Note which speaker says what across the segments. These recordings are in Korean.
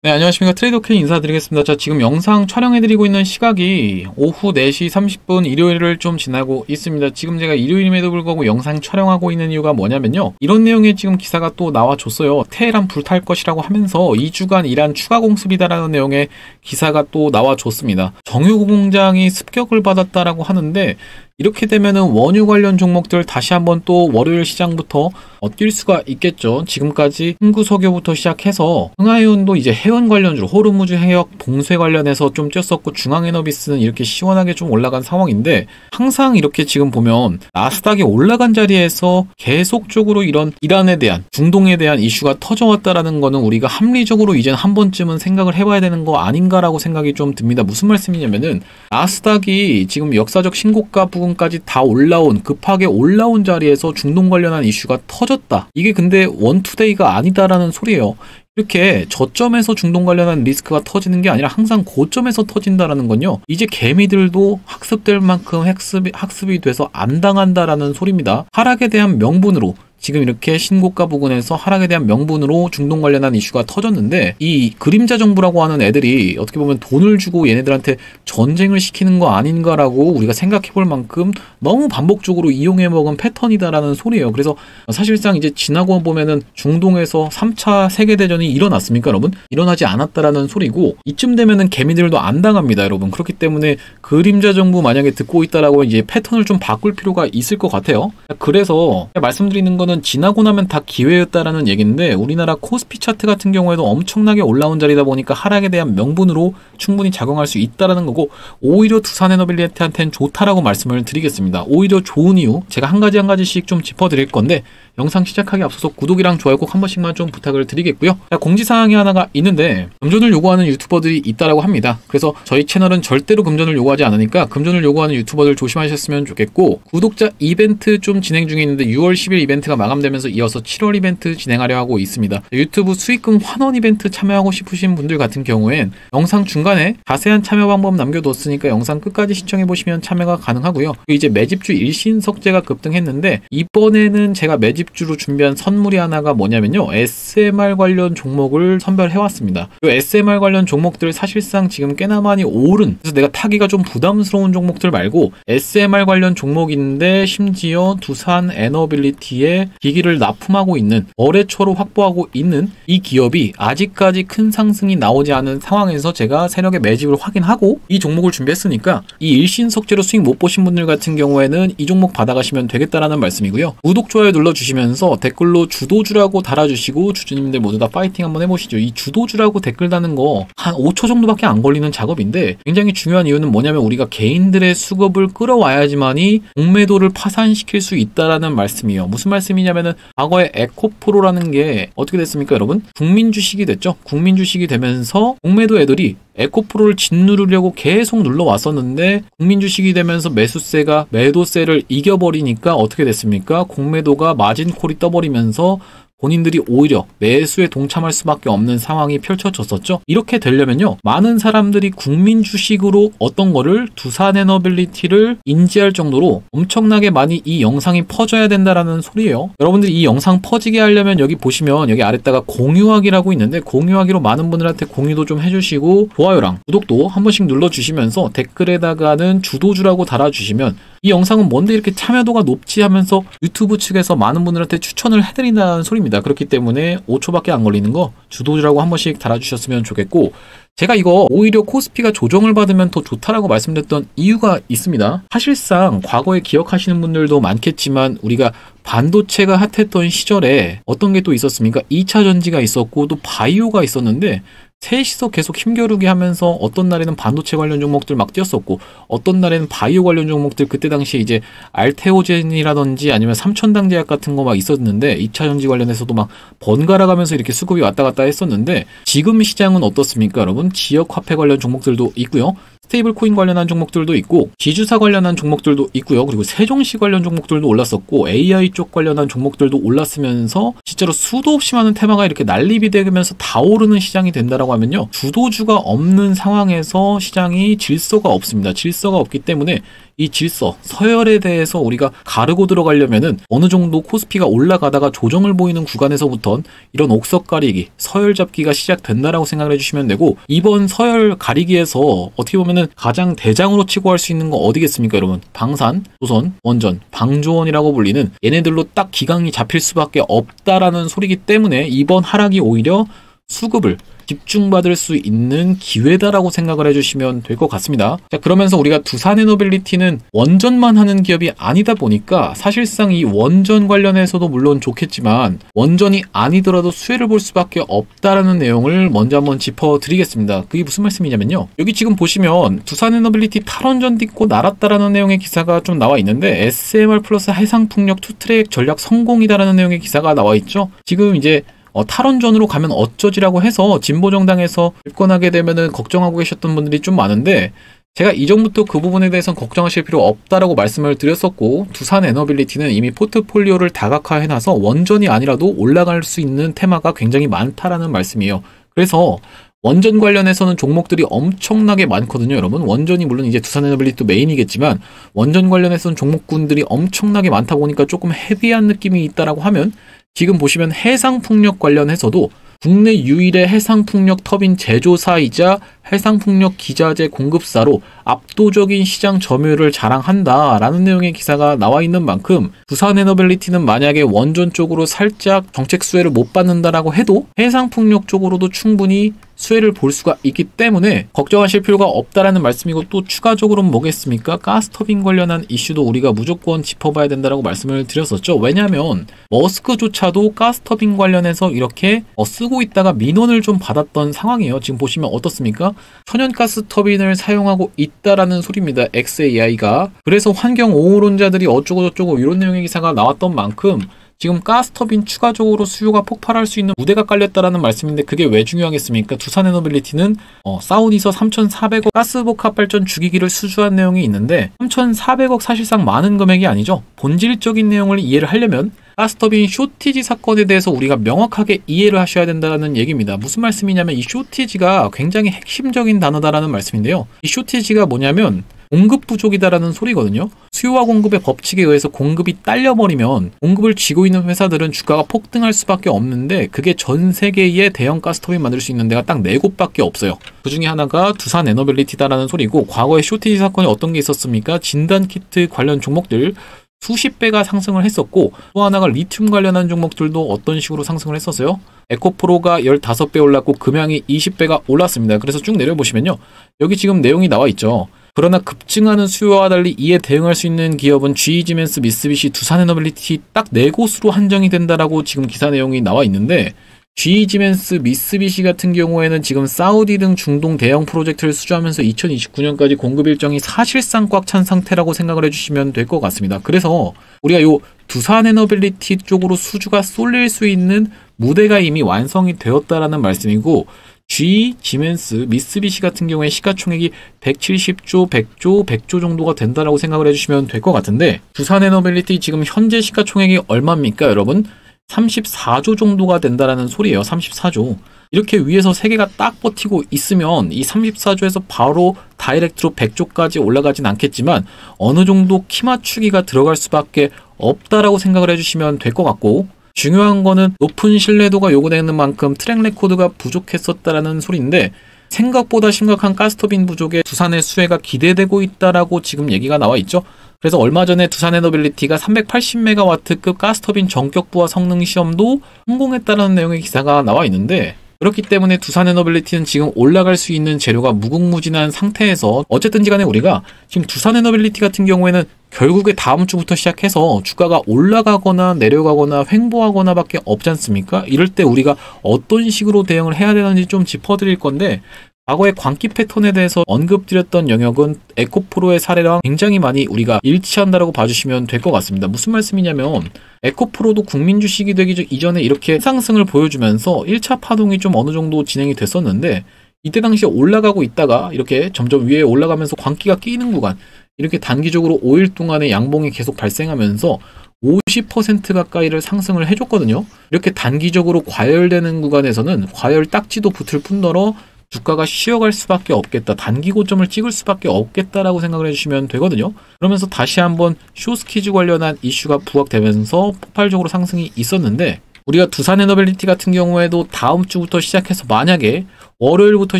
Speaker 1: 네, 안녕하십니까. 트레이더K 인사드리겠습니다. 자, 지금 영상 촬영해드리고 있는 시각이 오후 4시 30분 일요일을 좀 지나고 있습니다. 지금 제가 일요일임에도 불구하고 영상 촬영하고 있는 이유가 뭐냐면요. 이런 내용의 지금 기사가 또 나와줬어요. 테헤란 불탈 것이라고 하면서 2주간 이란 추가 공습이다라는 내용의 기사가 또 나와줬습니다. 정유 공장이 습격을 받았다라고 하는데 이렇게 되면은 원유 관련 종목들 다시 한번 또 월요일 시장부터 뛸 수가 있겠죠. 지금까지 흥구석유부터 시작해서 흥하이온도 이제 해운 관련주로 호르무즈 해역 봉쇄 관련해서 좀 뛰었었고 중앙에너비스는 이렇게 시원하게 좀 올라간 상황인데 항상 이렇게 지금 보면 나스닥이 올라간 자리에서 계속적으로 이런 이란에 대한 중동에 대한 이슈가 터져왔다라는 거는 우리가 합리적으로 이젠 한 번쯤은 생각을 해봐야 되는 거 아닌가라고 생각이 좀 듭니다. 무슨 말씀이냐면은 나스닥이 지금 역사적 신고가 부분까지 다 올라온 급하게 올라온 자리에서 중동 관련한 이슈가 터졌다. 이게 근데 원투데이가 아니다라는 소리예요. 이렇게 저점에서 중동 관련한 리스크가 터지는 게 아니라 항상 고점에서 터진다라는 건요. 이제 개미들도 학습될 만큼 학습이 돼서 안 당한다라는 소리입니다. 하락에 대한 명분으로 지금 이렇게 신고가 부근에서 하락에 대한 명분으로 중동 관련한 이슈가 터졌는데 이 그림자 정부라고 하는 애들이 어떻게 보면 돈을 주고 얘네들한테 전쟁을 시키는 거 아닌가라고 우리가 생각해 볼 만큼 너무 반복적으로 이용해 먹은 패턴이다라는 소리예요. 그래서 사실상 이제 지나고 보면은 중동에서 3차 세계대전이 일어났습니까, 여러분? 일어나지 않았다라는 소리고 이쯤 되면은 개미들도 안 당합니다, 여러분. 그렇기 때문에 그림자 정부 만약에 듣고 있다라고 이제 패턴을 좀 바꿀 필요가 있을 것 같아요. 그래서 말씀드리는 거는 지나고 나면 다 기회였다라는 얘기인데 우리나라 코스피 차트 같은 경우에도 엄청나게 올라온 자리다 보니까 하락에 대한 명분으로 충분히 작용할 수 있다라는 거고 오히려 두산에너빌리티한테는 좋다라고 말씀을 드리겠습니다. 오히려 좋은 이유 제가 한 가지씩 좀 짚어드릴 건데 영상 시작하기 앞서서 구독이랑 좋아요 꼭 한 번씩만 좀 부탁을 드리겠고요. 공지사항이 하나가 있는데 금전을 요구하는 유튜버들이 있다라고 합니다. 그래서 저희 채널은 절대로 금전을 요구하지 않으니까 금전을 요구하는 유튜버들 조심하셨으면 좋겠고 구독자 이벤트 좀 진행 중에 있는데 6월 10일 이벤트가 마감되면서 이어서 7월 이벤트 진행하려 하고 있습니다. 유튜브 수익금 환원 이벤트 참여하고 싶으신 분들 같은 경우엔 영상 중간에 자세한 참여 방법 남겨뒀으니까 영상 끝까지 시청해보시면 참여가 가능하고요. 이제 매집주 일신석재가 급등했는데 이번에는 제가 매집주로 준비한 선물이 하나가 뭐냐면요. SMR 관련 종목을 선별해왔습니다. 이 SMR 관련 종목들 사실상 지금 꽤나 많이 오른 그래서 내가 타기가 좀 부담스러운 종목들 말고 SMR 관련 종목인데 심지어 두산 에너빌리티에 기기를 납품하고 있는 거래처로 확보하고 있는 이 기업이 아직까지 큰 상승이 나오지 않은 상황에서 제가 세력의 매집을 확인하고 이 종목을 준비했으니까 이 일신석재로 수익 못 보신 분들 같은 경우에는 이 종목 받아가시면 되겠다라는 말씀이고요. 구독, 좋아요 눌러주시면서 댓글로 주도주라고 달아주시고 주주님들 모두 다 파이팅 한번 해보시죠. 이 주도주라고 댓글 다는 거 한 5초 정도밖에 안 걸리는 작업인데 굉장히 중요한 이유는 뭐냐면 우리가 개인들의 수급을 끌어와야지만이 공매도를 파산시킬 수 있다라는 말씀이에요. 무슨 말씀이냐면은 과거에 에코프로라는 게 어떻게 됐습니까, 여러분? 국민 주식이 됐죠. 국민 주식이 되면서 공매도 애들이 에코프로를 짓누르려고 계속 눌러왔었는데 국민 주식이 되면서 매수세가 매도세를 이겨버리니까 어떻게 됐습니까? 공매도가 마진콜이 떠버리면서 본인들이 오히려 매수에 동참할 수밖에 없는 상황이 펼쳐졌었죠. 이렇게 되려면요. 많은 사람들이 국민 주식으로 어떤 거를 두산에너빌리티를 인지할 정도로 엄청나게 많이 이 영상이 퍼져야 된다라는 소리예요. 여러분들이 이 영상 퍼지게 하려면 여기 보시면 여기 아래다가 공유하기라고 있는데 공유하기로 많은 분들한테 공유도 좀 해주시고 좋아요랑 구독도 한 번씩 눌러주시면서 댓글에다가는 주도주라고 달아주시면 이 영상은 뭔데 이렇게 참여도가 높지 하면서 유튜브 측에서 많은 분들한테 추천을 해드린다는 소리입니다. 그렇기 때문에 5초밖에 안 걸리는 거 주도주라고 한 번씩 달아주셨으면 좋겠고 제가 이거 오히려 코스피가 조정을 받으면 더 좋다라고 말씀드렸던 이유가 있습니다. 사실상 과거에 기억하시는 분들도 많겠지만 우리가 반도체가 핫했던 시절에 어떤 게 또 있었습니까? 2차 전지가 있었고 또 바이오가 있었는데 셋이서 계속 힘겨루기 하면서 어떤 날에는 반도체 관련 종목들 막 뛰었었고 어떤 날에는 바이오 관련 종목들 그때 당시에 이제 알테오젠이라든지 아니면 삼천당제약 같은 거 막 있었는데 2차 전지 관련해서도 막 번갈아 가면서 이렇게 수급이 왔다 갔다 했었는데 지금 시장은 어떻습니까, 여러분? 지역 화폐 관련 종목들도 있고요. 스테이블 코인 관련한 종목들도 있고 지주사 관련한 종목들도 있고요. 그리고 세종시 관련 종목들도 올랐었고 AI 쪽 관련한 종목들도 올랐으면서 실제로 수도 없이 많은 테마가 이렇게 난리비대면서 다 오르는 시장이 된다라고 하면요. 주도주가 없는 상황에서 시장이 질서가 없습니다. 질서가 없기 때문에 이 질서, 서열에 대해서 우리가 가르고 들어가려면은 어느 정도 코스피가 올라가다가 조정을 보이는 구간에서부터 이런 옥석 가리기, 서열 잡기가 시작된다라고 생각을 해주시면 되고, 이번 서열 가리기에서 어떻게 보면은 가장 대장으로 치고 할 수 있는 거 어디겠습니까, 여러분? 방산, 조선, 원전, 방조원이라고 불리는 얘네들로 딱 기강이 잡힐 수밖에 없다라는 소리기 때문에 이번 하락이 오히려 수급을 집중받을 수 있는 기회다라고 생각을 해주시면 될 것 같습니다. 자, 그러면서 우리가 두산에너빌리티는 원전만 하는 기업이 아니다 보니까 사실상 이 원전 관련해서도 물론 좋겠지만 원전이 아니더라도 수혜를 볼 수밖에 없다라는 내용을 먼저 한번 짚어드리겠습니다. 그게 무슨 말씀이냐면요. 여기 지금 보시면 두산에너빌리티 탈원전 딛고 날았다라는 내용의 기사가 좀 나와 있는데 SMR 플러스 해상풍력 투트랙 전략 성공이다라는 내용의 기사가 나와 있죠. 지금 이제 탈원전으로 가면 어쩌지라고 해서 진보정당에서 집권하게 되면은 걱정하고 계셨던 분들이 좀 많은데, 제가 이전부터 그 부분에 대해서는 걱정하실 필요 없다라고 말씀을 드렸었고, 두산에너빌리티는 이미 포트폴리오를 다각화해놔서 원전이 아니라도 올라갈 수 있는 테마가 굉장히 많다라는 말씀이에요. 그래서 원전 관련해서는 종목들이 엄청나게 많거든요, 여러분. 원전이 물론 이제 두산에너빌리티도 메인이겠지만 원전 관련해서는 종목군들이 엄청나게 많다 보니까 조금 헤비한 느낌이 있다라고 하면, 지금 보시면 해상풍력 관련해서도 국내 유일의 해상풍력 터빈 제조사이자 해상풍력 기자재 공급사로 압도적인 시장 점유율을 자랑한다라는 내용의 기사가 나와 있는 만큼, 두산에너빌리티는 만약에 원전 쪽으로 살짝 정책 수혜를 못 받는다라고 해도 해상풍력 쪽으로도 충분히 수혜를 볼 수가 있기 때문에 걱정하실 필요가 없다라는 말씀이고, 또 추가적으로는 뭐겠습니까? 가스터빈 관련한 이슈도 우리가 무조건 짚어봐야 된다라고 말씀을 드렸었죠. 왜냐하면 머스크조차도 가스터빈 관련해서 이렇게 쓰고 있다가 민원을 좀 받았던 상황이에요. 지금 보시면 어떻습니까? 천연가스 터빈을 사용하고 있다라는 소리입니다. XAI가. 그래서 환경 옹호론자들이 어쩌고저쩌고 이런 내용의 기사가 나왔던 만큼 지금 가스터빈 추가적으로 수요가 폭발할 수 있는 무대가 깔렸다라는 말씀인데, 그게 왜 중요하겠습니까? 두산에너빌리티는 사우디에서 3,400억 가스복합 발전 주기기를 수주한 내용이 있는데, 3,400억 사실상 많은 금액이 아니죠. 본질적인 내용을 이해를 하려면 가스터빈 쇼티지 사건에 대해서 우리가 명확하게 이해를 하셔야 된다는 얘기입니다. 무슨 말씀이냐면, 이 쇼티지가 굉장히 핵심적인 단어다라는 말씀인데요. 이 쇼티지가 뭐냐면 공급 부족이다라는 소리거든요. 수요와 공급의 법칙에 의해서 공급이 딸려버리면 공급을 쥐고 있는 회사들은 주가가 폭등할 수밖에 없는데, 그게 전 세계의 대형 가스터빈 만들 수 있는 데가 딱 4곳밖에 없어요. 그 중에 하나가 두산에너빌리티다라는 소리고, 과거에 쇼티지 사건이 어떤 게 있었습니까? 진단키트 관련 종목들 수십 배가 상승을 했었고, 또 하나가 리튬 관련한 종목들도 어떤 식으로 상승을 했었어요? 에코프로가 15배 올랐고 금양이 20배가 올랐습니다. 그래서 쭉 내려보시면요, 여기 지금 내용이 나와 있죠. 그러나 급증하는 수요와 달리 이에 대응할 수 있는 기업은 GE지멘스, 미쓰비시, 두산에너빌리티 딱 4곳으로 한정이 된다라고 지금 기사 내용이 나와 있는데, GE지멘스, 미쓰비시 같은 경우에는 지금 사우디 등 중동 대형 프로젝트를 수주하면서 2029년까지 공급 일정이 사실상 꽉 찬 상태라고 생각을 해주시면 될 것 같습니다. 그래서 우리가 요 두산에너빌리티 쪽으로 수주가 쏠릴 수 있는 무대가 이미 완성이 되었다라는 말씀이고, GE, 지멘스, 미쓰비시 같은 경우에 시가총액이 170조, 100조 정도가 된다라고 생각을 해주시면 될 것 같은데, 두산에너빌리티 지금 현재 시가총액이 얼마입니까, 여러분? 34조 정도가 된다라는 소리예요. 34조. 이렇게 위에서 3개가 딱 버티고 있으면 이 34조에서 바로 다이렉트로 100조까지 올라가진 않겠지만 어느 정도 키 맞추기가 들어갈 수밖에 없다라고 생각을 해주시면 될 것 같고, 중요한 거는 높은 신뢰도가 요구되는 만큼 트랙 레코드가 부족했었다라는 소리인데, 생각보다 심각한 가스터빈 부족에 두산의 수혜가 기대되고 있다라고 지금 얘기가 나와 있죠. 그래서 얼마 전에 두산에너빌리티가 380메가와트급 가스터빈 전격부하 성능 시험도 성공했다는 내용의 기사가 나와 있는데, 그렇기 때문에 두산에너빌리티는 지금 올라갈 수 있는 재료가 무궁무진한 상태에서, 어쨌든지 간에 우리가 지금 두산에너빌리티 같은 경우에는 결국에 다음 주부터 시작해서 주가가 올라가거나 내려가거나 횡보하거나 밖에 없지 않습니까? 이럴 때 우리가 어떤 식으로 대응을 해야 되는지 좀 짚어드릴 건데, 과거의 광기 패턴에 대해서 언급드렸던 영역은 에코프로의 사례랑 굉장히 많이 우리가 일치한다라고 봐주시면 될 것 같습니다. 무슨 말씀이냐면, 에코프로도 국민 주식이 되기 이전에 이렇게 상승을 보여주면서 1차 파동이 좀 어느 정도 진행이 됐었는데, 이때 당시에 올라가고 있다가 이렇게 점점 위에 올라가면서 광기가 끼는 구간, 이렇게 단기적으로 5일 동안의 양봉이 계속 발생하면서 50% 가까이를 상승을 해줬거든요. 이렇게 단기적으로 과열되는 구간에서는 과열 딱지도 붙을 뿐더러 주가가 쉬어갈 수밖에 없겠다. 단기 고점을 찍을 수밖에 없겠다라고 생각을 해주시면 되거든요. 그러면서 다시 한번 쇼스키즈 관련한 이슈가 부각되면서 폭발적으로 상승이 있었는데, 우리가 두산에너빌리티 같은 경우에도 다음 주부터 시작해서 만약에 월요일부터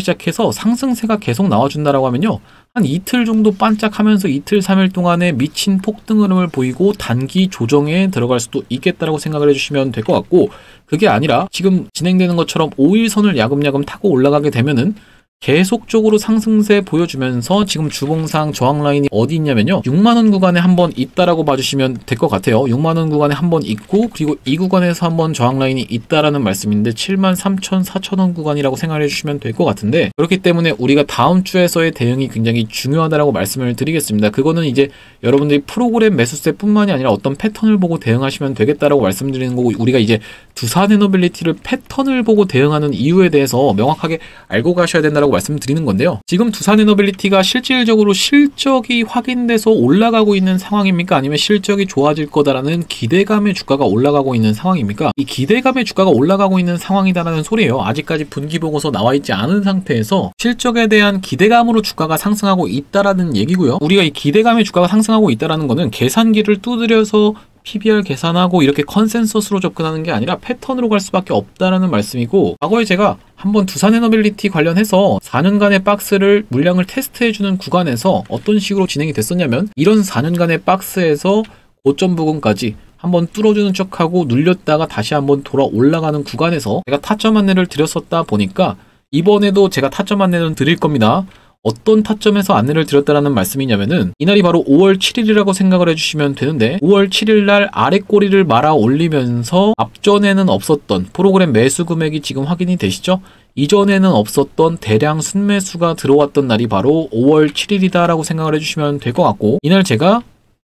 Speaker 1: 시작해서 상승세가 계속 나와준다라고 하면요, 한 이틀 정도 반짝하면서 이틀 3일 동안에 미친 폭등 흐름을 보이고 단기 조정에 들어갈 수도 있겠다라고 생각을 해주시면 될 것 같고, 그게 아니라 지금 진행되는 것처럼 5일선을 야금야금 타고 올라가게 되면은 계속적으로 상승세 보여주면서 지금 주봉상 저항 라인이 어디 있냐면요, 6만원 구간에 한번 있다라고 봐주시면 될 것 같아요. 6만원 구간에 한번 있고, 그리고 이 구간에서 한번 저항 라인이 있다라는 말씀인데 73,000, 4,000원 구간이라고 생각을 해주시면 될 것 같은데, 그렇기 때문에 우리가 다음 주에서의 대응이 굉장히 중요하다라고 말씀을 드리겠습니다. 그거는 이제 여러분들이 프로그램 매수세 뿐만이 아니라 어떤 패턴을 보고 대응하시면 되겠다라고 말씀드리는 거고, 우리가 이제 두산에너빌리티를 패턴을 보고 대응하는 이유에 대해서 명확하게 알고 가셔야 된다라고 말씀드리는 건데요. 지금 두산에너빌리티가 실질적으로 실적이 확인돼서 올라가고 있는 상황입니까? 아니면 실적이 좋아질 거다라는 기대감의 주가가 올라가고 있는 상황입니까? 이 기대감의 주가가 올라가고 있는 상황이다라는 소리예요. 아직까지 분기보고서 나와 있지 않은 상태에서 실적에 대한 기대감으로 주가가 상승하고 있다라는 얘기고요. 우리가 이 기대감의 주가가 상승하고 있다라는 거는 계산기를 두드려서 PBR 계산하고 이렇게 컨센서스로 접근하는 게 아니라 패턴으로 갈 수밖에 없다라는 말씀이고, 과거에 제가 한번 두산에너빌리티 관련해서 4년간의 박스를 물량을 테스트해주는 구간에서 어떤 식으로 진행이 됐었냐면, 이런 4년간의 박스에서 고점 부근까지 한번 뚫어주는 척하고 눌렸다가 다시 한번 돌아 올라가는 구간에서 제가 타점 안내를 드렸었다 보니까 이번에도 제가 타점 안내는 드릴 겁니다. 어떤 타점에서 안내를 드렸다라는 말씀이냐면은, 이날이 바로 5월 7일이라고 생각을 해주시면 되는데, 5월 7일날 아래 꼬리를 말아 올리면서 앞전에는 없었던 프로그램 매수 금액이 지금 확인이 되시죠? 이전에는 없었던 대량 순매수가 들어왔던 날이 바로 5월 7일이다 라고 생각을 해주시면 될 것 같고, 이날 제가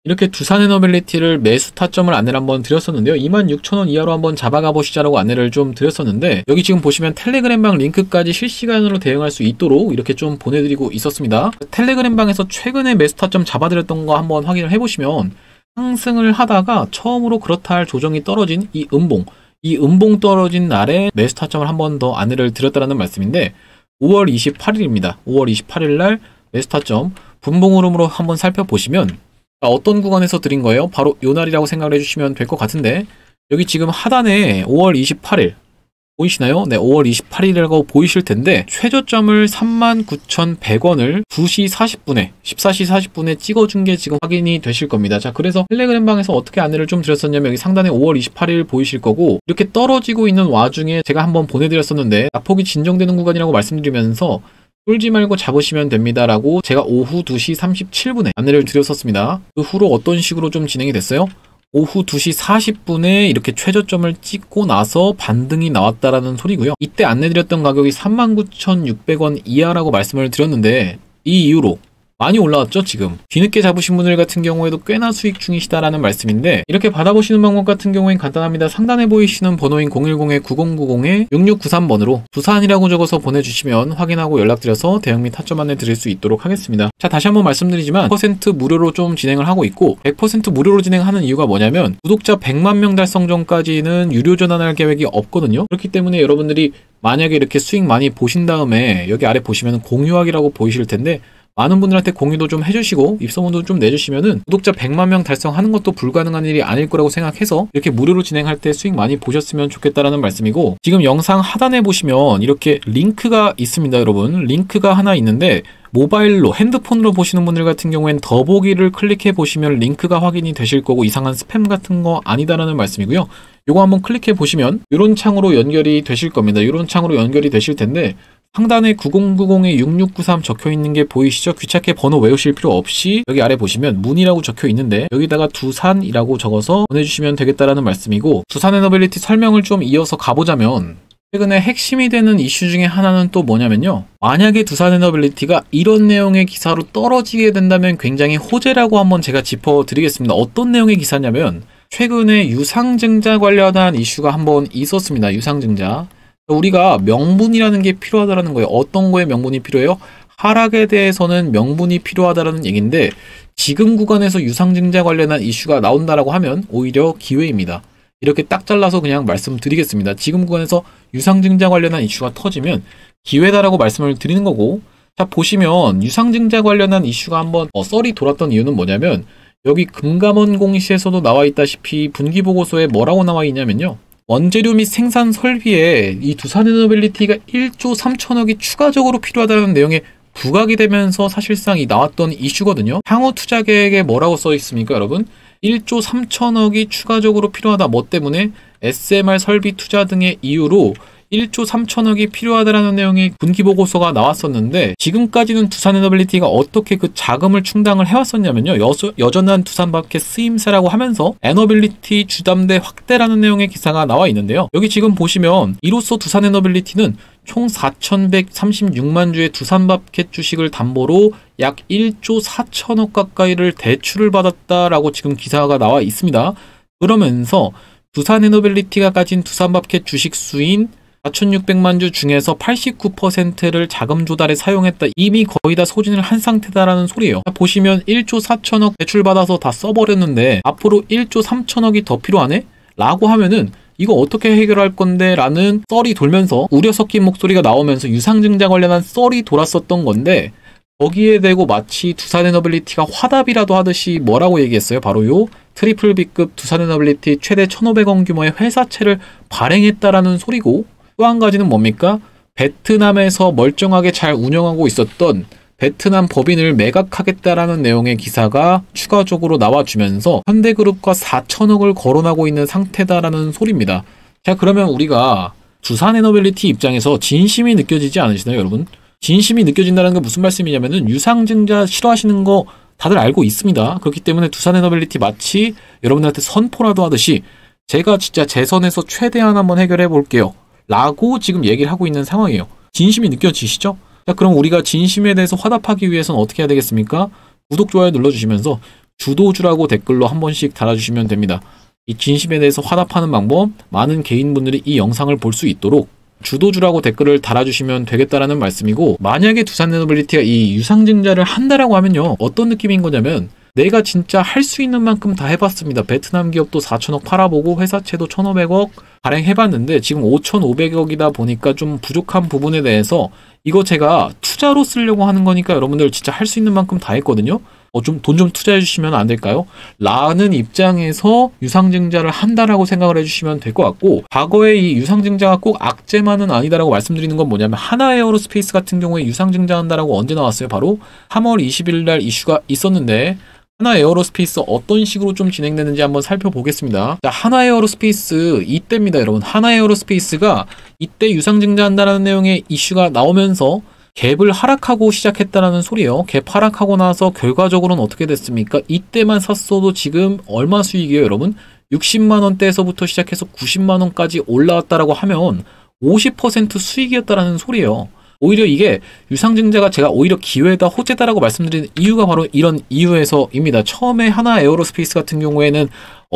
Speaker 1: 이렇게 두산에너빌리티를 매수 타점을 안내를 한번 드렸었는데요. 26,000원 이하로 한번 잡아가 보시자라고 안내를 좀 드렸었는데, 여기 지금 보시면 텔레그램방 링크까지 실시간으로 대응할 수 있도록 이렇게 좀 보내드리고 있었습니다. 텔레그램방에서 최근에 매수 타점 잡아드렸던 거 한번 확인을 해보시면, 상승을 하다가 처음으로 그렇다 할 조정이 떨어진 이 음봉 떨어진 날에 매수 타점을 한번 더 안내를 드렸다라는 말씀인데, 5월 28일입니다. 5월 28일 날 매수 타점 분봉 흐름으로 한번 살펴보시면 어떤 구간에서 드린 거예요? 바로 요 날이라고 생각을 해주시면 될 것 같은데, 여기 지금 하단에 5월 28일 보이시나요? 네, 5월 28일이라고 보이실 텐데, 최저점을 39,100원을 2시 40분에 14시 40분에 찍어준 게 지금 확인이 되실 겁니다. 자, 그래서 텔레그램방에서 어떻게 안내를 좀 드렸었냐면, 여기 상단에 5월 28일 보이실 거고, 이렇게 떨어지고 있는 와중에 제가 한번 보내드렸었는데, 낙폭이 진정되는 구간이라고 말씀드리면서 쫄지 말고 잡으시면 됩니다 라고 제가 오후 2시 37분에 안내를 드렸었습니다. 그 후로 어떤 식으로 좀 진행이 됐어요? 오후 2시 40분에 이렇게 최저점을 찍고 나서 반등이 나왔다라는 소리고요. 이때 안내드렸던 가격이 39,600원 이하라고 말씀을 드렸는데, 이 이후로 많이 올라왔죠. 지금 뒤늦게 잡으신 분들 같은 경우에도 꽤나 수익 중이시다라는 말씀인데, 이렇게 받아보시는 방법 같은 경우엔 간단합니다. 상단에 보이시는 번호인 010-9093번으로 두산이라고 적어서 보내주시면 확인하고 연락드려서 대응 및 타점 안내 드릴 수 있도록 하겠습니다. 자, 다시 한번 말씀드리지만 100% 무료로 좀 진행을 하고 있고, 100% 무료로 진행하는 이유가 뭐냐면, 구독자 100만 명 달성 전까지는 유료 전환할 계획이 없거든요. 그렇기 때문에 여러분들이 만약에 이렇게 수익 많이 보신 다음에 여기 아래 보시면 공유하기라고 보이실 텐데, 많은 분들한테 공유도 좀 해주시고 입소문도 좀 내주시면은 구독자 100만 명 달성하는 것도 불가능한 일이 아닐 거라고 생각해서 이렇게 무료로 진행할 때 수익 많이 보셨으면 좋겠다라는 말씀이고, 지금 영상 하단에 보시면 이렇게 링크가 있습니다. 여러분, 링크가 하나 있는데, 모바일로 핸드폰으로 보시는 분들 같은 경우엔 더보기를 클릭해 보시면 링크가 확인이 되실 거고, 이상한 스팸 같은 거 아니다라는 말씀이고요. 요거 한번 클릭해 보시면 이런 창으로 연결이 되실 겁니다. 이런 창으로 연결이 되실 텐데, 상단에 9090에 6693 적혀 있는 게 보이시죠? 귀찮게 번호 외우실 필요 없이 여기 아래 보시면 문이라고 적혀 있는데, 여기다가 두산이라고 적어서 보내주시면 되겠다라는 말씀이고, 두산에너빌리티 설명을 좀 이어서 가보자면, 최근에 핵심이 되는 이슈 중에 하나는 또 뭐냐면요, 만약에 두산에너빌리티가 이런 내용의 기사로 떨어지게 된다면 굉장히 호재라고 한번 제가 짚어드리겠습니다. 어떤 내용의 기사냐면, 최근에 유상증자 관련한 이슈가 한번 있었습니다. 유상증자. 우리가 명분이라는 게 필요하다는 거예요. 어떤 거에 명분이 필요해요? 하락에 대해서는 명분이 필요하다는 얘기인데, 지금 구간에서 유상증자 관련한 이슈가 나온다라고 하면 오히려 기회입니다. 이렇게 딱 잘라서 그냥 말씀드리겠습니다. 지금 구간에서 유상증자 관련한 이슈가 터지면 기회다라고 말씀을 드리는 거고, 자, 보시면 유상증자 관련한 이슈가 한번 썰이 돌았던 이유는 뭐냐면, 여기 금감원 공시에서도 나와 있다시피 분기보고서에 뭐라고 나와 있냐면요. 원재료 및 생산 설비에 이 두산에너빌리티가 1조 3천억이 추가적으로 필요하다는 내용에 부각이 되면서 사실상 이 나왔던 이슈거든요. 향후 투자 계획에 뭐라고 써 있습니까, 여러분? 1조 3천억이 추가적으로 필요하다. 뭐 때문에? SMR 설비 투자 등의 이유로 1조 3천억이 필요하다라는 내용의 분기보고서가 나왔었는데, 지금까지는 두산에너빌리티가 어떻게 그 자금을 충당을 해왔었냐면요. 여전한 두산마켓 쓰임새라고 하면서 에너빌리티 주담대 확대라는 내용의 기사가 나와 있는데요. 여기 지금 보시면 이로써 두산에너빌리티는 총 4,136만 주의 두산마켓 주식을 담보로 약 1조 4천억 가까이를 대출을 받았다라고 지금 기사가 나와 있습니다. 그러면서 두산에너빌리티가 가진 두산마켓 주식 수인 4,600만 주 중에서 89%를 자금 조달에 사용했다. 이미 거의 다 소진을 한 상태다라는 소리예요. 보시면 1조 4천억 대출받아서 다 써버렸는데 앞으로 1조 3천억이 더 필요하네? 라고 하면은 이거 어떻게 해결할 건데? 라는 썰이 돌면서 우려 섞인 목소리가 나오면서 유상증자 관련한 썰이 돌았었던 건데, 거기에 대고 마치 두산에너빌리티가 화답이라도 하듯이 뭐라고 얘기했어요? 바로 요 트리플 B급 두산에너빌리티 최대 1,500원 규모의 회사채를 발행했다라는 소리고, 또 한 가지는 뭡니까? 베트남에서 멀쩡하게 잘 운영하고 있었던 베트남 법인을 매각하겠다라는 내용의 기사가 추가적으로 나와주면서 현대그룹과 4천억을 거론하고 있는 상태다라는 소리입니다. 자, 그러면 우리가 두산에너빌리티 입장에서 진심이 느껴지지 않으시나요, 여러분? 진심이 느껴진다는 게 무슨 말씀이냐면은 유상증자 싫어하시는 거 다들 알고 있습니다. 그렇기 때문에 두산에너빌리티 마치 여러분들한테 선포라도 하듯이 제가 진짜 제 선에서 최대한 한번 해결해 볼게요 라고 지금 얘기를 하고 있는 상황이에요. 진심이 느껴지시죠? 자, 그럼 우리가 진심에 대해서 화답하기 위해서는 어떻게 해야 되겠습니까? 구독, 좋아요 눌러주시면서 주도주라고 댓글로 한 번씩 달아주시면 됩니다. 이 진심에 대해서 화답하는 방법, 많은 개인분들이 이 영상을 볼 수 있도록 주도주라고 댓글을 달아주시면 되겠다라는 말씀이고, 만약에 두산에너빌리티가 이 유상증자를 한다라고 하면요, 어떤 느낌인 거냐면 내가 진짜 할 수 있는 만큼 다 해봤습니다. 베트남 기업도 4천억 팔아보고 회사채도 1,500억 발행해봤는데 지금 5,500억이다 보니까 좀 부족한 부분에 대해서 이거 제가 투자로 쓰려고 하는 거니까 여러분들 진짜 할 수 있는 만큼 다 했거든요. 돈 좀 투자해 주시면 안 될까요? 라는 입장에서 유상증자를 한다라고 생각을 해주시면 될 것 같고, 과거에 이 유상증자가 꼭 악재만은 아니다라고 말씀드리는 건 뭐냐면, 하나에어로스페이스 같은 경우에 유상증자 한다라고 언제 나왔어요? 바로 3월 20일 날 이슈가 있었는데, 하나에어로스페이스 어떤 식으로 좀 진행되는지 한번 살펴보겠습니다. 자, 하나에어로스페이스 이때입니다, 여러분. 하나에어로스페이스가 이때 유상증자한다는 내용의 이슈가 나오면서 갭을 하락하고 시작했다라는 소리예요. 갭 하락하고 나서 결과적으로는 어떻게 됐습니까? 이때만 샀어도 지금 얼마 수익이에요, 여러분? 60만 원대에서부터 시작해서 90만 원까지 올라왔다라고 하면 50% 수익이었다라는 소리예요. 오히려 이게 유상증자가 제가 오히려 기회다, 호재다라고 말씀드리는 이유가 바로 이런 이유에서입니다. 처음에 하나에어로스페이스 같은 경우에는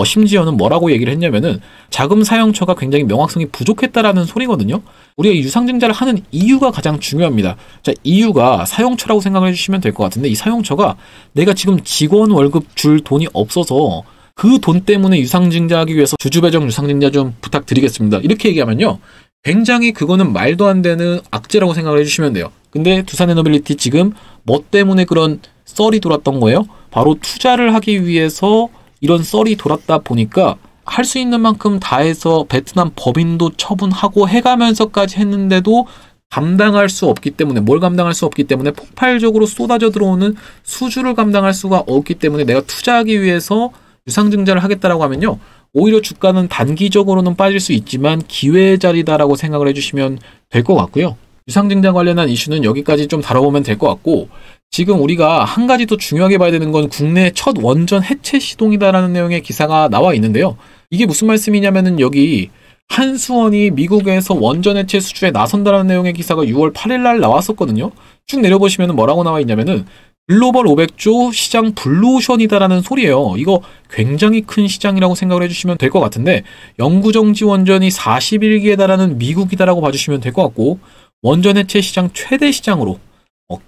Speaker 1: 심지어는 뭐라고 얘기를 했냐면은 자금 사용처가 굉장히 명확성이 부족했다라는 소리거든요. 우리가 유상증자를 하는 이유가 가장 중요합니다. 자, 이유가 사용처라고 생각을 해주시면 될 것 같은데, 이 사용처가 내가 지금 직원 월급 줄 돈이 없어서 그 돈 때문에 유상증자하기 위해서 주주배정 유상증자 좀 부탁드리겠습니다. 이렇게 얘기하면요, 굉장히 그거는 말도 안 되는 악재라고 생각을 해주시면 돼요. 근데 두산에너빌리티 지금 뭐 때문에 그런 썰이 돌았던 거예요? 바로 투자를 하기 위해서 이런 썰이 돌았다 보니까 할 수 있는 만큼 다 해서 베트남 법인도 처분하고 해가면서까지 했는데도 감당할 수 없기 때문에, 뭘 감당할 수 없기 때문에 폭발적으로 쏟아져 들어오는 수주를 감당할 수가 없기 때문에 내가 투자하기 위해서 유상증자를 하겠다라고 하면요, 오히려 주가는 단기적으로는 빠질 수 있지만 기회의 자리다라고 생각을 해주시면 될 것 같고요. 유상증자 관련한 이슈는 여기까지 좀 다뤄보면 될 것 같고, 지금 우리가 한 가지 더 중요하게 봐야 되는 건 국내 첫 원전 해체 시동이다라는 내용의 기사가 나와 있는데요. 이게 무슨 말씀이냐면은 여기 한수원이 미국에서 원전 해체 수주에 나선다라는 내용의 기사가 6월 8일 날 나왔었거든요. 쭉 내려보시면 뭐라고 나와 있냐면은 글로벌 500조 시장 블루오션이다라는 소리예요. 이거 굉장히 큰 시장이라고 생각을 해주시면 될 것 같은데, 영구정지 원전이 41기에 달하는 미국이다라고 봐주시면 될 것 같고, 원전 해체 시장 최대 시장으로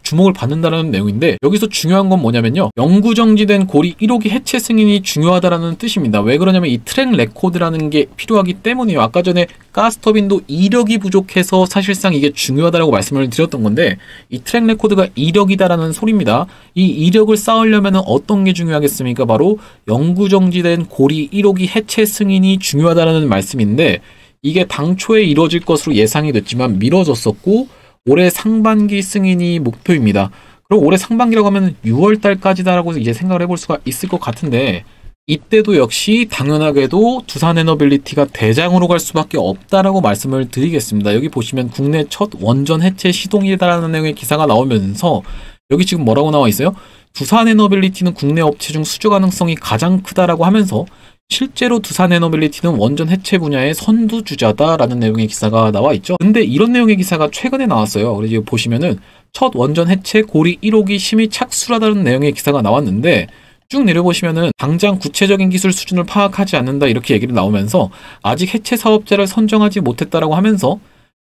Speaker 1: 주목을 받는다는 내용인데, 여기서 중요한 건 뭐냐면요, 영구정지된 고리 1호기 해체 승인이 중요하다라는 뜻입니다. 왜 그러냐면 이 트랙 레코드라는 게 필요하기 때문이에요. 아까 전에 가스터빈도 이력이 부족해서 사실상 이게 중요하다라고 말씀을 드렸던 건데, 이 트랙 레코드가 이력이다라는 소리입니다. 이 이력을 쌓으려면 어떤 게 중요하겠습니까? 바로 영구정지된 고리 1호기 해체 승인이 중요하다라는 말씀인데, 이게 당초에 이루어질 것으로 예상이 됐지만 미뤄졌었고, 올해 상반기 승인이 목표입니다. 그럼 올해 상반기라고 하면 6월달까지다라고 이제 생각을 해볼 수가 있을 것 같은데, 이때도 역시 당연하게도 두산에너빌리티가 대장으로 갈 수밖에 없다라고 말씀을 드리겠습니다. 여기 보시면 국내 첫 원전 해체 시동이다라는 내용의 기사가 나오면서 여기 지금 뭐라고 나와 있어요? 두산에너빌리티는 국내 업체 중 수주 가능성이 가장 크다라고 하면서 실제로 두산에너빌리티는 원전 해체 분야의 선두주자다라는 내용의 기사가 나와 있죠. 근데 이런 내용의 기사가 최근에 나왔어요. 그래서 보시면은 첫 원전 해체 고리 1호기 심의 착수라는 내용의 기사가 나왔는데, 쭉 내려보시면은 당장 구체적인 기술 수준을 파악하지 않는다 이렇게 얘기를 나오면서 아직 해체 사업자를 선정하지 못했다라고 하면서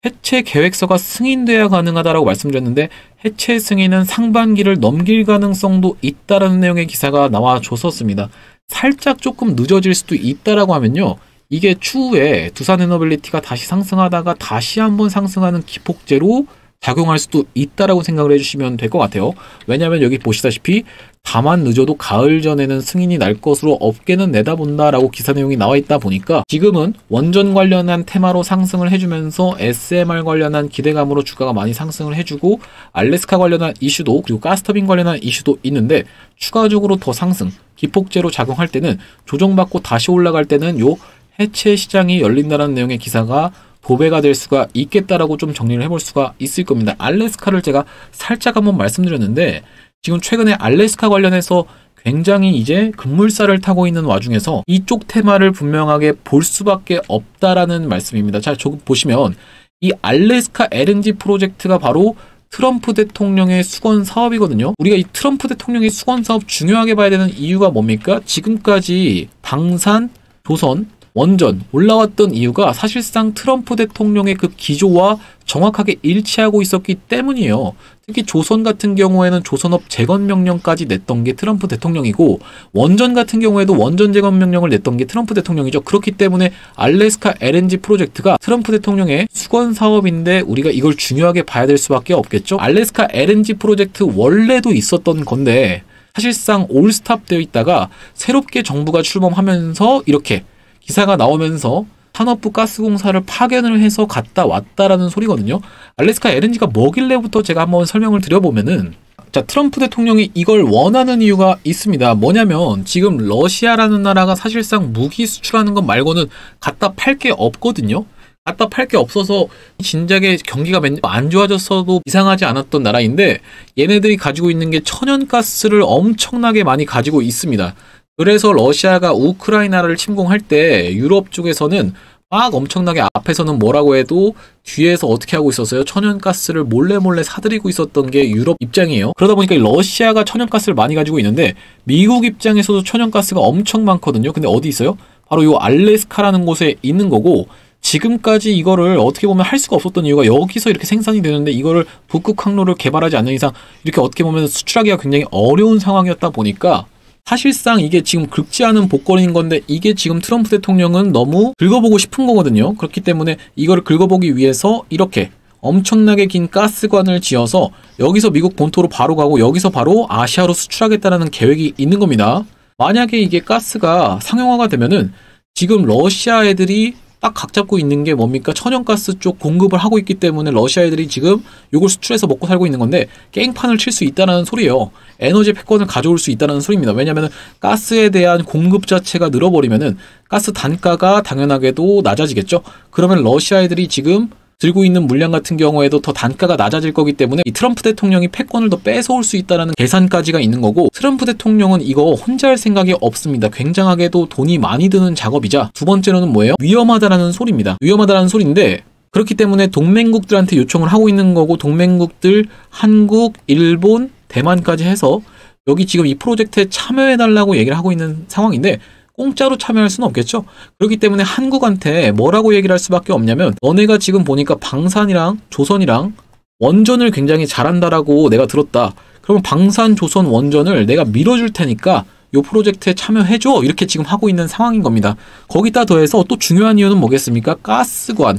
Speaker 1: 해체 계획서가 승인돼야 가능하다라고 말씀드렸는데, 해체 승인은 상반기를 넘길 가능성도 있다라는 내용의 기사가 나와줬었습니다. 살짝 조금 늦어질 수도 있다라고 하면요, 이게 추후에 두산에너빌리티가 다시 상승하다가 다시 한번 상승하는 기폭제로 작용할 수도 있다라고 생각을 해주시면 될 것 같아요. 왜냐하면 여기 보시다시피 다만 늦어도 가을 전에는 승인이 날 것으로 업계는 내다본다라고 기사 내용이 나와 있다 보니까 지금은 원전 관련한 테마로 상승을 해주면서 SMR 관련한 기대감으로 주가가 많이 상승을 해주고, 알래스카 관련한 이슈도, 그리고 가스터빈 관련한 이슈도 있는데, 추가적으로 더 상승, 기폭제로 작용할 때는, 조정받고 다시 올라갈 때는 요 해체 시장이 열린다는 내용의 기사가 도배가 될 수가 있겠다라고 좀 정리를 해볼 수가 있을 겁니다. 알래스카를 제가 살짝 한번 말씀드렸는데, 지금 최근에 알래스카 관련해서 굉장히 이제 급물살을 타고 있는 와중에서 이쪽 테마를 분명하게 볼 수밖에 없다라는 말씀입니다. 자, 저기 보시면 이 알래스카 LNG 프로젝트가 바로 트럼프 대통령의 수건 사업이거든요. 우리가 이 트럼프 대통령의 수건 사업 중요하게 봐야 되는 이유가 뭡니까? 지금까지 방산, 조선, 원전 올라왔던 이유가 사실상 트럼프 대통령의 그 기조와 정확하게 일치하고 있었기 때문이에요. 특히 조선 같은 경우에는 조선업 재건 명령까지 냈던 게 트럼프 대통령이고, 원전 같은 경우에도 원전 재건 명령을 냈던 게 트럼프 대통령이죠. 그렇기 때문에 알래스카 LNG 프로젝트가 트럼프 대통령의 수건 사업인데 우리가 이걸 중요하게 봐야 될 수밖에 없겠죠. 알래스카 LNG 프로젝트 원래도 있었던 건데 사실상 올스탑 되어 있다가 새롭게 정부가 출범하면서 이렇게 기사가 나오면서 산업부 가스공사를 파견을 해서 갔다 왔다라는 소리거든요. 알래스카 LNG가 뭐길래부터 제가 한번 설명을 드려보면은, 자, 트럼프 대통령이 이걸 원하는 이유가 있습니다. 뭐냐면 지금 러시아라는 나라가 사실상 무기 수출하는 것 말고는 갖다 팔 게 없거든요. 갖다 팔 게 없어서 진작에 경기가 안 좋아졌어도 이상하지 않았던 나라인데, 얘네들이 가지고 있는 게 천연가스를 엄청나게 많이 가지고 있습니다. 그래서 러시아가 우크라이나를 침공할 때 유럽 쪽에서는 막 엄청나게, 앞에서는 뭐라고 해도 뒤에서 어떻게 하고 있었어요? 천연가스를 몰래 사들이고 있었던 게 유럽 입장이에요. 그러다 보니까 러시아가 천연가스를 많이 가지고 있는데 미국 입장에서도 천연가스가 엄청 많거든요. 근데 어디 있어요? 바로 요 알래스카라는 곳에 있는 거고, 지금까지 이거를 어떻게 보면 할 수가 없었던 이유가 여기서 이렇게 생산이 되는데 이거를 북극 항로를 개발하지 않는 이상 이렇게 어떻게 보면 수출하기가 굉장히 어려운 상황이었다 보니까 사실상 이게 지금 긁지 않은 복권인 건데, 이게 지금 트럼프 대통령은 너무 긁어보고 싶은 거거든요. 그렇기 때문에 이거를 긁어보기 위해서 이렇게 엄청나게 긴 가스관을 지어서 여기서 미국 본토로 바로 가고 여기서 바로 아시아로 수출하겠다는 계획이 있는 겁니다. 만약에 이게 가스가 상용화가 되면은 지금 러시아 애들이 딱 각 잡고 있는 게 뭡니까? 천연가스 쪽 공급을 하고 있기 때문에 러시아 애들이 지금 이걸 수출해서 먹고 살고 있는 건데 깽판을 칠 수 있다는 소리예요. 에너지 패권을 가져올 수 있다는 소리입니다. 왜냐하면 가스에 대한 공급 자체가 늘어버리면은 가스 단가가 당연하게도 낮아지겠죠. 그러면 러시아 애들이 지금 들고 있는 물량 같은 경우에도 더 단가가 낮아질 거기 때문에 이 트럼프 대통령이 패권을 더 뺏어올 수 있다는 계산까지가 있는 거고, 트럼프 대통령은 이거 혼자 할 생각이 없습니다. 굉장하게도 돈이 많이 드는 작업이자, 두 번째로는 뭐예요? 위험하다라는 소리입니다. 위험하다라는 소리인데, 그렇기 때문에 동맹국들한테 요청을 하고 있는 거고, 동맹국들 한국, 일본, 대만까지 해서 여기 지금 이 프로젝트에 참여해달라고 얘기를 하고 있는 상황인데 공짜로 참여할 수는 없겠죠. 그렇기 때문에 한국한테 뭐라고 얘기를 할 수밖에 없냐면, 너네가 지금 보니까 방산이랑 조선이랑 원전을 굉장히 잘한다라고 내가 들었다. 그러면 방산조선 원전을 내가 밀어줄 테니까 요 프로젝트에 참여해줘. 이렇게 지금 하고 있는 상황인 겁니다. 거기다 더해서 또 중요한 이유는 뭐겠습니까?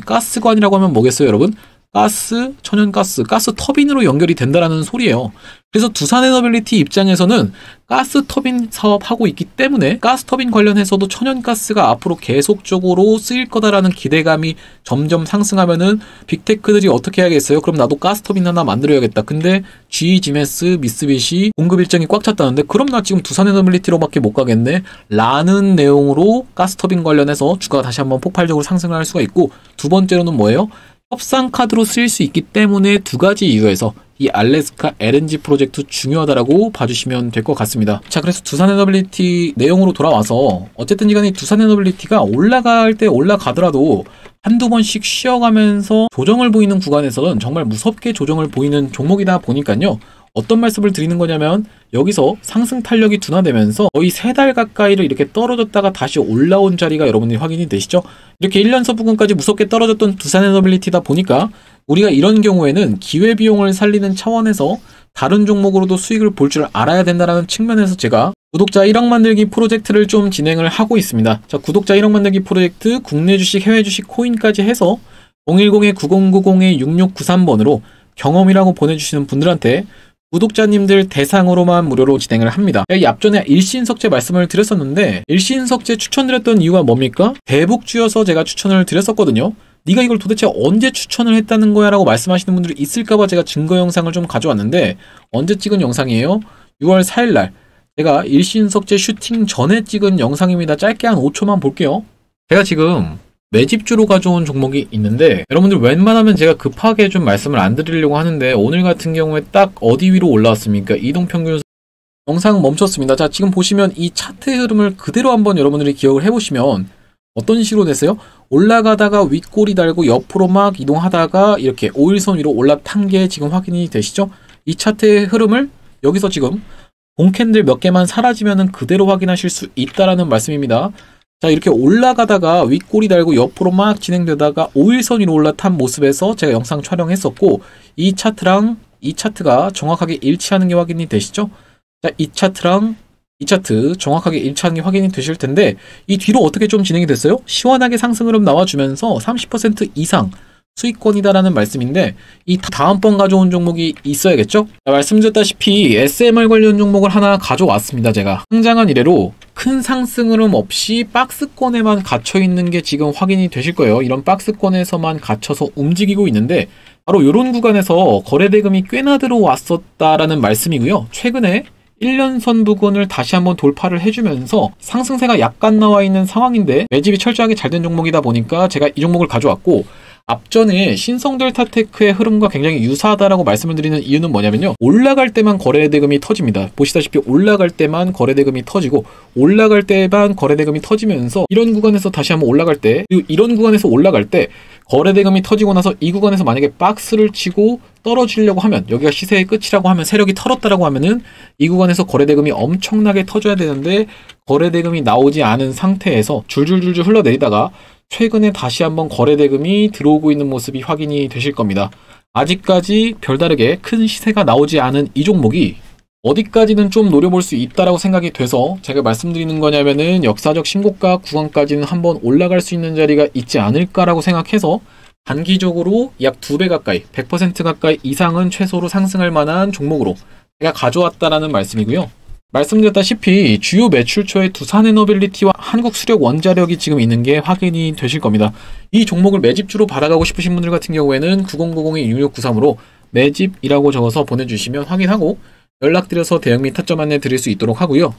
Speaker 1: 가스관이라고 하면 뭐겠어요, 여러분? 가스, 천연가스, 가스 터빈으로 연결이 된다라는 소리예요. 그래서 두산에너빌리티 입장에서는 가스 터빈 사업하고 있기 때문에 가스 터빈 관련해서도 천연가스가 앞으로 계속적으로 쓰일 거다라는 기대감이 점점 상승하면은 빅테크들이 어떻게 해야겠어요? 그럼 나도 가스 터빈 하나 만들어야겠다. 근데 GE, 지메스, 미쓰비시 공급 일정이 꽉 찼다는데 그럼 나 지금 두산에너빌리티로밖에 못 가겠네? 라는 내용으로 가스 터빈 관련해서 주가가 다시 한번 폭발적으로 상승을 할 수가 있고, 두 번째로는 뭐예요? 협상 카드로 쓰일 수 있기 때문에 두 가지 이유에서 이 알래스카 LNG 프로젝트 중요하다라고 봐주시면 될 것 같습니다. 자, 그래서 두산에너빌리티 내용으로 돌아와서 어쨌든 간에 두산에너빌리티가 올라갈 때 올라가더라도 한두 번씩 쉬어가면서 조정을 보이는 구간에서는 정말 무섭게 조정을 보이는 종목이다 보니까요. 어떤 말씀을 드리는 거냐면 여기서 상승 탄력이 둔화되면서 거의 3달 가까이를 이렇게 떨어졌다가 다시 올라온 자리가 여러분들이 확인이 되시죠? 이렇게 1년선 부근까지 무섭게 떨어졌던 두산에너빌리티다 보니까 우리가 이런 경우에는 기회비용을 살리는 차원에서 다른 종목으로도 수익을 볼 줄 알아야 된다는 측면에서 제가 구독자 1억 만들기 프로젝트를 좀 진행을 하고 있습니다. 자, 구독자 1억 만들기 프로젝트 국내 주식, 해외 주식, 코인까지 해서 010-9090-6693번으로 경험이라고 보내주시는 분들한테 구독자님들 대상으로만 무료로 진행을 합니다. 이 앞전에 일신석재 말씀을 드렸었는데 일신석재 추천드렸던 이유가 뭡니까? 대북주여서 제가 추천을 드렸었거든요. 네가 이걸 도대체 언제 추천을 했다는 거야 라고 말씀하시는 분들이 있을까봐 제가 증거 영상을 좀 가져왔는데, 언제 찍은 영상이에요? 6월 4일날 제가 일신석재 슈팅 전에 찍은 영상입니다. 짧게 한 5초만 볼게요. 제가 지금 매집주로 가져온 종목이 있는데 여러분들 웬만하면 제가 급하게 좀 말씀을 안 드리려고 하는데 오늘 같은 경우에 딱 어디 위로 올라왔습니까? 이동평균 영상 멈췄습니다. 자, 지금 보시면 이 차트의 흐름을 그대로 한번 여러분들이 기억을 해보시면 어떤 식으로 됐어요? 올라가다가 윗꼬리 달고 옆으로 막 이동하다가 이렇게 5일선 위로 올라탄 게 지금 확인이 되시죠? 이 차트의 흐름을 여기서 지금 봉캔들 몇 개만 사라지면은 그대로 확인하실 수 있다라는 말씀입니다. 자, 이렇게 올라가다가 윗꼬리 달고 옆으로 막 진행되다가 5일선 위로 올라탄 모습에서 제가 영상 촬영했었고, 이 차트랑 이 차트가 정확하게 일치하는 게 확인이 되시죠? 자, 이 차트랑 이 차트 정확하게 일치하는 게 확인이 되실 텐데 이 뒤로 어떻게 좀 진행이 됐어요? 시원하게 상승 흐름 나와주면서 30% 이상 수익권이다라는 말씀인데 이 다음번 가져온 종목이 있어야겠죠? 자, 말씀드렸다시피 SMR 관련 종목을 하나 가져왔습니다. 제가 상장한 이래로 큰 상승 흐름 없이 박스권에만 갇혀있는 게 지금 확인이 되실 거예요. 이런 박스권에서만 갇혀서 움직이고 있는데 바로 이런 구간에서 거래대금이 꽤나 들어왔었다라는 말씀이고요. 최근에 1년선 부근을 다시 한번 돌파를 해주면서 상승세가 약간 나와 있는 상황인데 매집이 철저하게 잘 된 종목이다 보니까 제가 이 종목을 가져왔고, 앞전에 신성델타테크의 흐름과 굉장히 유사하다라고 말씀을 드리는 이유는 뭐냐면요, 올라갈 때만 거래대금이 터집니다. 보시다시피 올라갈 때만 거래대금이 터지고 올라갈 때만 거래대금이 터지면서 이런 구간에서 다시 한번 올라갈 때, 그리고 이런 구간에서 올라갈 때 거래대금이 터지고 나서 이 구간에서 만약에 박스를 치고 떨어지려고 하면, 여기가 시세의 끝이라고 하면, 세력이 털었다라고 하면은 이 구간에서 거래대금이 엄청나게 터져야 되는데 거래대금이 나오지 않은 상태에서 줄줄줄줄 흘러내리다가 최근에 다시 한번 거래대금이 들어오고 있는 모습이 확인이 되실 겁니다. 아직까지 별다르게 큰 시세가 나오지 않은 이 종목이 어디까지는 좀 노려볼 수 있다라고 생각이 돼서 제가 말씀드리는 거냐면은 역사적 신고가 구간까지는 한번 올라갈 수 있는 자리가 있지 않을까라고 생각해서 단기적으로 약 2배 가까이, 100% 가까이 이상은 최소로 상승할 만한 종목으로 제가 가져왔다라는 말씀이고요. 말씀드렸다시피 주요 매출처에 두산에너빌리티와 한국수력원자력이 지금 있는 게 확인이 되실 겁니다. 이 종목을 매집주로 받아가고 싶으신 분들 같은 경우에는 9090-6693으로 매집이라고 적어서 보내주시면 확인하고 연락드려서 대응 및 타점 안내 드릴 수 있도록 하고요.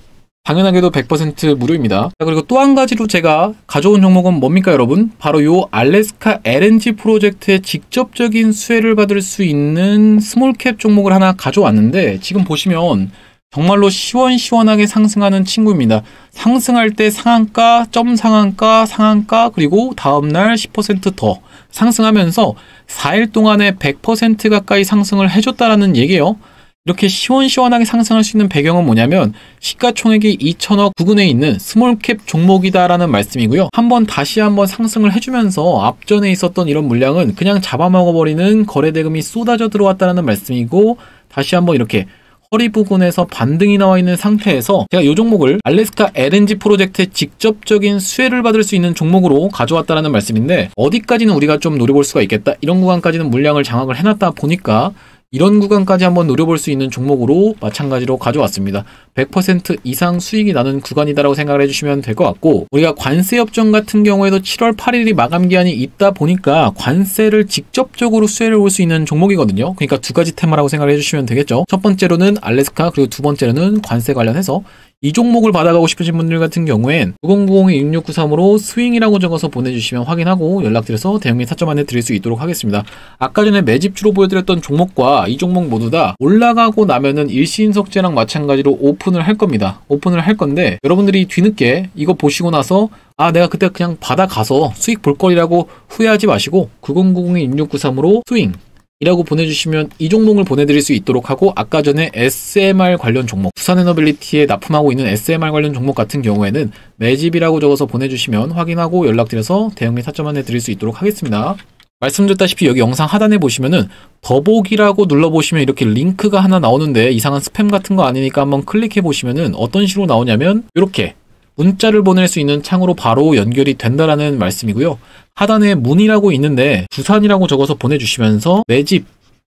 Speaker 1: 당연하게도 100% 무료입니다. 그리고 또 한 가지로 제가 가져온 종목은 뭡니까 여러분? 바로 요 알래스카 LNG 프로젝트의 직접적인 수혜를 받을 수 있는 스몰캡 종목을 하나 가져왔는데 지금 보시면 정말로 시원시원하게 상승하는 친구입니다. 상승할 때 상한가, 점 상한가, 상한가, 그리고 다음날 10%더 상승하면서 4일 동안에 100% 가까이 상승을 해줬다라는 얘기예요. 이렇게 시원시원하게 상승할 수 있는 배경은 뭐냐면 시가총액이 2천억 부근에 있는 스몰캡 종목이다라는 말씀이고요. 다시 한번 상승을 해주면서 앞전에 있었던 이런 물량은 그냥 잡아먹어버리는 거래대금이 쏟아져 들어왔다는 말씀이고, 다시 한번 이렇게 허리 부근에서 반등이 나와 있는 상태에서 제가 이 종목을 알래스카 LNG 프로젝트의 직접적인 수혜를 받을 수 있는 종목으로 가져왔다는 말씀인데, 어디까지는 우리가 좀 노려볼 수가 있겠다, 이런 구간까지는 물량을 장악을 해놨다 보니까 이런 구간까지 한번 노려볼 수 있는 종목으로 마찬가지로 가져왔습니다. 100% 이상 수익이 나는 구간이다라고 생각을 해주시면 될 것 같고, 우리가 관세 협정 같은 경우에도 7월 8일이 마감 기한이 있다 보니까 관세를 직접적으로 수혜를 볼 수 있는 종목이거든요. 그러니까 두 가지 테마라고 생각을 해주시면 되겠죠. 첫 번째로는 알래스카, 그리고 두 번째로는 관세 관련해서 이 종목을 받아가고 싶으신 분들 같은 경우엔 9090-6693으로 스윙이라고 적어서 보내주시면 확인하고 연락드려서 대응및 타점 안내 드릴 수 있도록 하겠습니다. 아까 전에 매집주로 보여드렸던 종목과 이 종목 모두 다 올라가고 나면은 일시인석제랑 마찬가지로 오픈을 할 겁니다. 오픈을 할 건데, 여러분들이 뒤늦게 이거 보시고 나서 내가 그때 그냥 받아가서 수익 볼 거리라고 후회하지 마시고 9090-6693으로 스윙 이라고 보내주시면 이 종목을 보내드릴 수 있도록 하고, 아까 전에 SMR 관련 종목, 두산에너빌리티에 납품하고 있는 SMR 관련 종목 같은 경우에는 매집이라고 적어서 보내주시면 확인하고 연락드려서 대응 및 타점 안내 드릴 수 있도록 하겠습니다. 말씀드렸다시피 여기 영상 하단에 보시면은 더보기라고 눌러보시면 이렇게 링크가 하나 나오는데, 이상한 스팸 같은 거 아니니까 한번 클릭해 보시면은 어떤 식으로 나오냐면 이렇게 문자를 보낼 수 있는 창으로 바로 연결이 된다라는 말씀이고요. 하단에 문의라고 있는데 두산이라고 적어서 보내주시면서 매집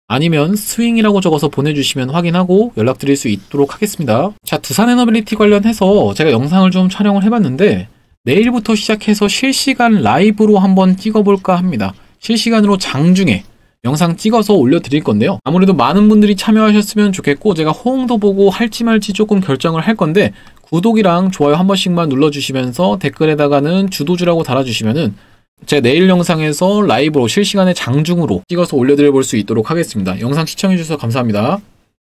Speaker 1: 아니면 스윙이라고 적어서 보내주시면 확인하고 연락드릴 수 있도록 하겠습니다. 자, 두산에너빌리티 관련해서 제가 영상을 좀 촬영을 해봤는데 내일부터 시작해서 실시간 라이브로 한번 찍어볼까 합니다. 실시간으로 장중에 영상 찍어서 올려드릴 건데요. 아무래도 많은 분들이 참여하셨으면 좋겠고, 제가 호응도 보고 할지 말지 조금 결정을 할 건데, 구독이랑 좋아요 한 번씩만 눌러주시면서 댓글에다가는 주도주라고 달아주시면은 제가 내일 영상에서 라이브로 실시간에 장중으로 찍어서 올려드려 볼 수 있도록 하겠습니다. 영상 시청해주셔서 감사합니다.